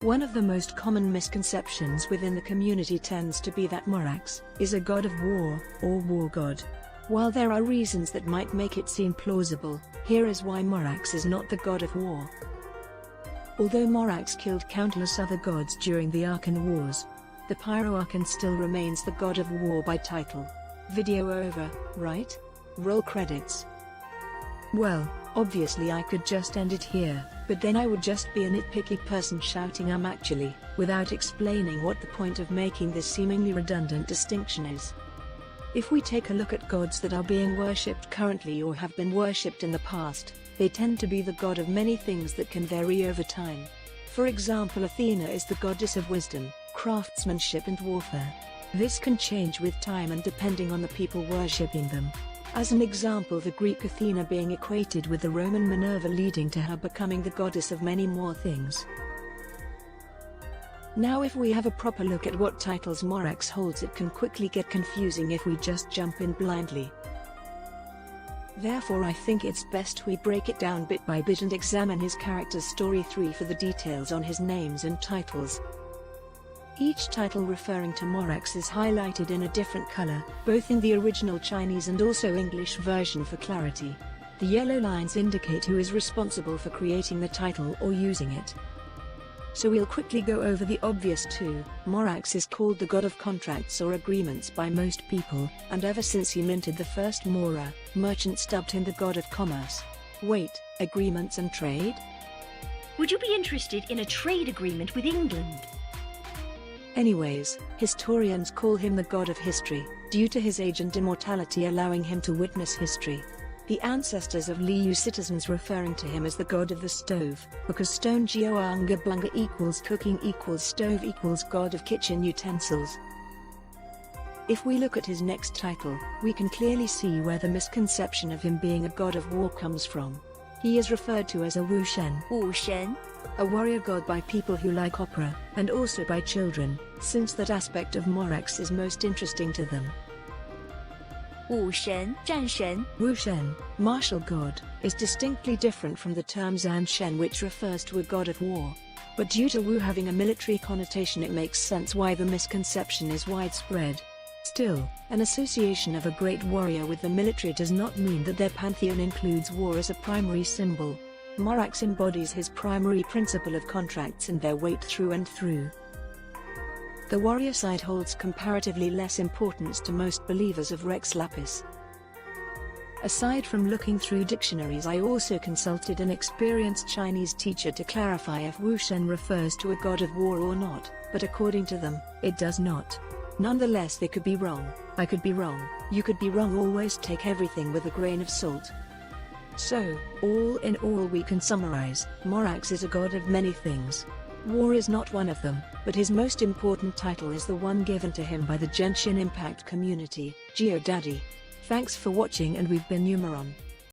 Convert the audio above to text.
One of the most common misconceptions within the community tends to be that Morax is a god of war, or war god. While there are reasons that might make it seem plausible, here is why Morax is not the god of war. Although Morax killed countless other gods during the Arkan Wars, the Pyro-Arkan still remains the god of war by title. Video over, right? Roll credits. Well, obviously I could just end it here, but then I would just be a nitpicky person shouting actually, without explaining what the point of making this seemingly redundant distinction is. If we take a look at gods that are being worshipped currently or have been worshipped in the past, they tend to be the god of many things that can vary over time. For example, Athena is the goddess of wisdom, craftsmanship and warfare. This can change with time and depending on the people worshipping them. As an example, the Greek Athena being equated with the Roman Minerva, leading to her becoming the goddess of many more things. Now if we have a proper look at what titles Morax holds, it can quickly get confusing if we just jump in blindly. Therefore I think it's best we break it down bit by bit and examine his character's story tree for the details on his names and titles. Each title referring to Morax is highlighted in a different color, both in the original Chinese and also English version for clarity. The yellow lines indicate who is responsible for creating the title or using it. So we'll quickly go over the obvious too. Morax is called the god of contracts or agreements by most people, and ever since he minted the first Mora, merchants dubbed him the god of commerce. Wait, agreements and trade? Would you be interested in a trade agreement with England? Anyways, historians call him the god of history, due to his age and immortality allowing him to witness history. The ancestors of Liu citizens referring to him as the god of the stove, because stone Geoanga Blunga equals cooking equals stove equals god of kitchen utensils. If we look at his next title, we can clearly see where the misconception of him being a god of war comes from. He is referred to as a Wu Shen, a warrior god by people who like opera, and also by children, since that aspect of Morax is most interesting to them. Wu Shen, martial god, is distinctly different from the term Zan Shen, which refers to a god of war. But due to Wu having a military connotation, it makes sense why the misconception is widespread. Still, an association of a great warrior with the military does not mean that their pantheon includes war as a primary symbol. Morax embodies his primary principle of contracts and their weight through and through. The warrior side holds comparatively less importance to most believers of Rex Lapis. Aside from looking through dictionaries, I also consulted an experienced Chinese teacher to clarify if Wu Shen refers to a god of war or not, but according to them, it does not. Nonetheless, they could be wrong, I could be wrong, you could be wrong. Always take everything with a grain of salt. So, all in all, we can summarize, Morax is a god of many things. War is not one of them, but his most important title is the one given to him by the Genshin Impact community, Geodaddy. Thanks for watching, and we've been Numeron.